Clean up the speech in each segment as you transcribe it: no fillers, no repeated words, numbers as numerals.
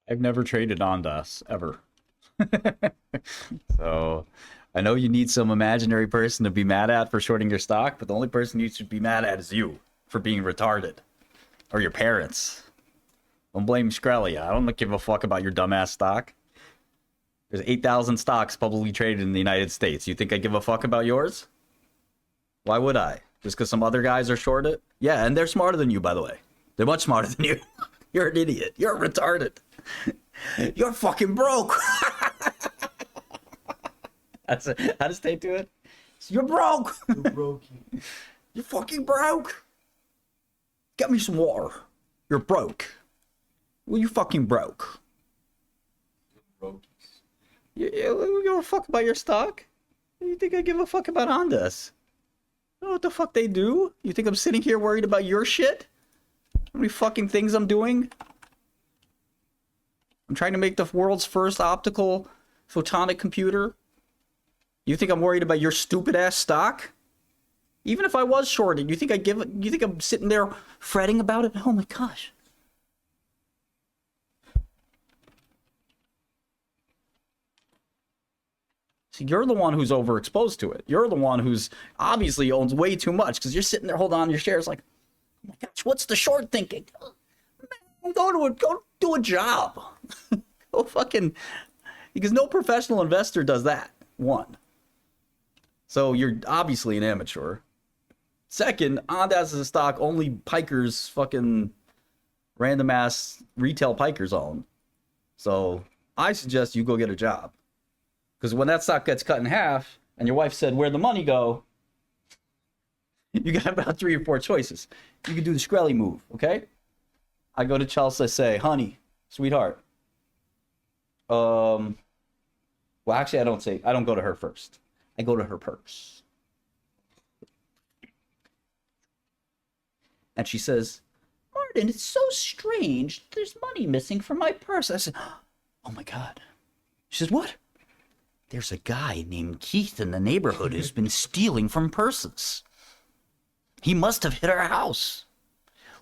I've never traded Ondas ever. So I know you need some imaginary person to be mad at for shorting your stock, but the only person you should be mad at is you for being retarded. Or your parents. Don't blame Shkreli. I don't give a fuck about your dumbass stock. There's 8,000 stocks publicly traded in the United States. You think I give a fuck about yours? Why would I? Just because some other guys are short it? Yeah, and they're smarter than you, by the way. They're much smarter than you. You're an idiot. You're retarded. You're fucking broke. That's it. How does Tate do it? You're broke. You're broke. You're fucking broke. Get me some water. You're broke. Well, you fucking broke. Broke. You give a fuck about your stock? You think I give a fuck about Ondas? You know what the fuck they do? You think I'm sitting here worried about your shit? How many fucking things I'm doing? I'm trying to make the world's first optical photonic computer. You think I'm worried about your stupid ass stock? Even if I was shorted, you think you think I'm sitting there fretting about it? Oh my gosh. See, you're the one who's overexposed to it. You're the one who's obviously owns way too much because you're sitting there holding on to your shares like, oh my gosh, what's the short thinking? Man, go do a job. Go fucking, because no professional investor does that. One. So you're obviously an amateur. Second, Ondas is a stock only pikers, fucking random ass retail pikers own. So I suggest you go get a job. Because when that stock gets cut in half, and your wife said, where'd the money go? You got about 3 or 4 choices. You could do the Shkreli move, okay? I go to Chelsea, say, honey, sweetheart. Well, actually, I don't go to her first. I go to her purse. And she says, Martin, it's so strange. There's money missing from my purse. I said, oh my God. She says, what? There's a guy named Keith in the neighborhood who's been stealing from purses. He must have hit our house.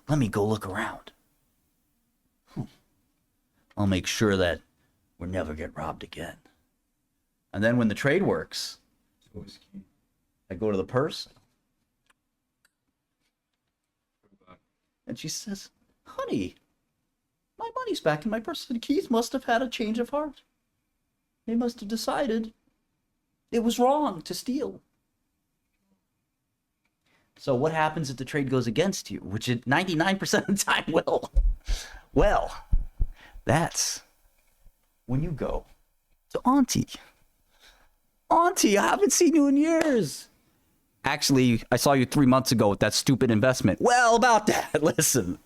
Let me go look around. I'll make sure that we'll never get robbed again. And then when the trade works, I go to the purse. And she says, honey, my money's back in my purse. And Keith must have had a change of heart. They must have decided it was wrong to steal. So what happens if the trade goes against you, which it 99% of the time will? Well, that's when you go to Auntie. Auntie, I haven't seen you in years. Actually, I saw you 3 months ago with that stupid investment. Well, about that, listen,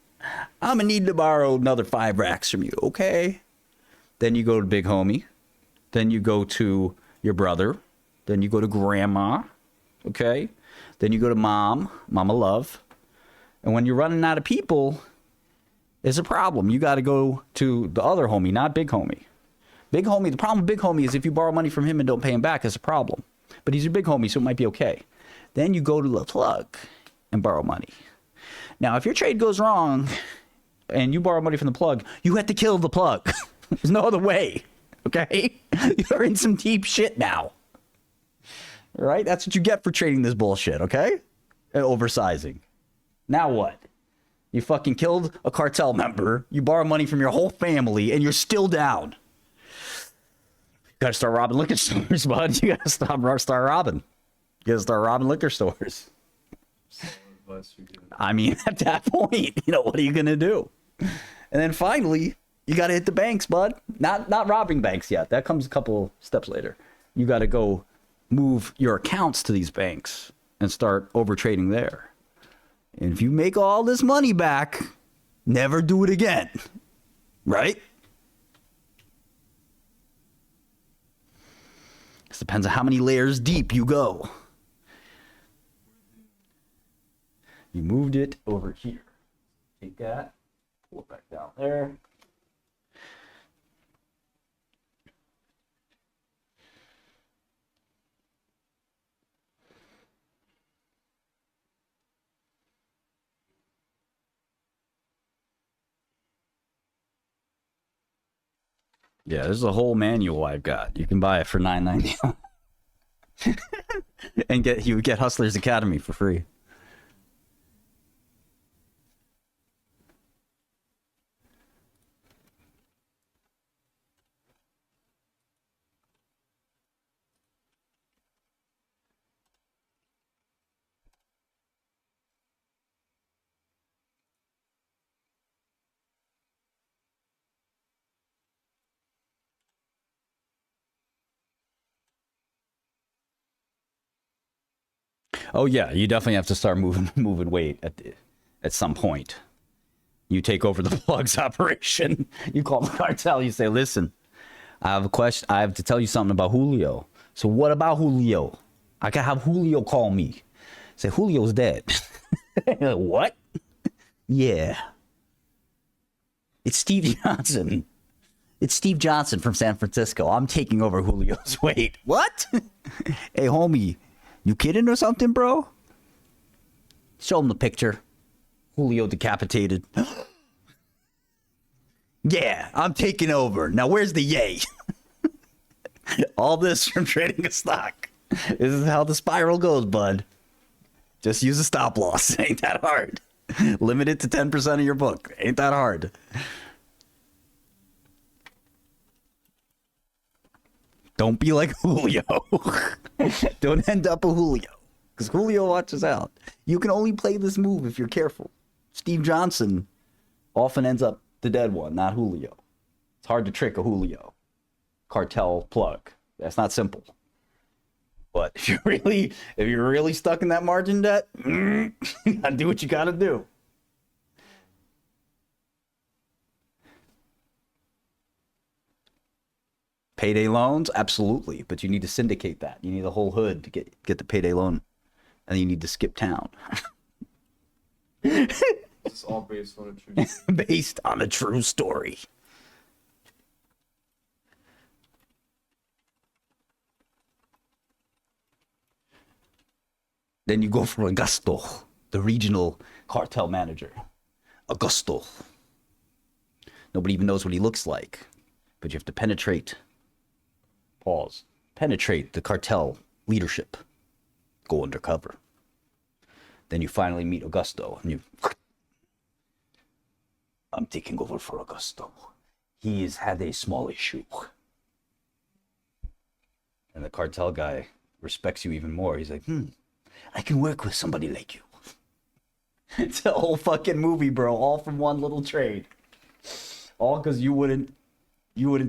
I'm gonna need to borrow another 5 racks from you, okay? Then you go to Big Homie. Then you go to your brother. Then you go to Grandma, okay? Then you go to Mom, Mama Love. And when you're running out of people, there's a problem. You got to go to the other homie, not Big Homie. Big Homie, the problem with Big Homie is if you borrow money from him and don't pay him back, it's a problem. But he's your Big Homie, so it might be okay. Then you go to the plug and borrow money. Now, if your trade goes wrong and you borrow money from the plug, you have to kill the plug. There's no other way. Okay? You're in some deep shit now. All right? That's what you get for trading this bullshit, okay? And oversizing. Now what? You fucking killed a cartel member, you borrow money from your whole family, and you're still down. You gotta start robbing liquor stores, bud. You gotta start robbing. You gotta start robbing liquor stores. I mean, at that point, what are you gonna do? And then finally, you got to hit the banks, bud. Not robbing banks yet. That comes a couple steps later. You got to go move your accounts to these banks and start overtrading there. And if you make all this money back, never do it again. Right? This depends on how many layers deep you go. You moved it over here. Take that. Pull it back down there. Yeah, there's a whole manual I've got. You can buy it for $9.99 and get Hustlers Academy for free. Oh yeah, you definitely have to start moving weight at some point. You take over the plugs operation. You call the cartel. You say, "Listen, I have a question. I have to tell you something about Julio. So what about Julio? I can have Julio call me. Say Julio's dead. What? Yeah, it's Steve Johnson. It's Steve Johnson from San Francisco. I'm taking over Julio's weight. What? Hey, homie, you kidding or something, bro? Show him the picture. Julio decapitated. Yeah, I'm taking over. Now, where's the yay? All this from trading a stock. This is how the spiral goes, bud. Just use a stop loss. Ain't that hard. Limit it to 10% of your book. Ain't that hard. Don't be like Julio. Don't end up a Julio. Because Julio watches out. You can only play this move if you're careful. Steve Johnson often ends up the dead one, not Julio. It's hard to trick a Julio. Cartel plug. That's not simple. But if you're really stuck in that margin debt, you gotta do what you gotta do. Payday loans, absolutely, but you need to syndicate that. You need the whole hood to get the payday loan, and you need to skip town. It's all based on a true. Based on a true story. Then you go for Augusto, the regional cartel manager. Augusto. Nobody even knows what he looks like, but you have to penetrate. Pause. Penetrate the cartel leadership. Go undercover. Then you finally meet Augusto, and I'm taking over for Augusto. He's had a small issue. And the cartel guy respects you even more. He's like, I can work with somebody like you. It's a whole fucking movie, bro. All from one little trade. All because you wouldn't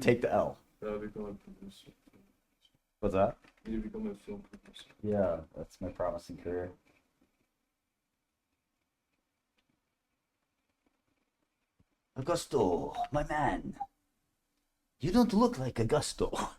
take the L. Become a producer. What's that? You need to become a film producer. Yeah, that's my promising career. Augusto, my man. You don't look like Augusto.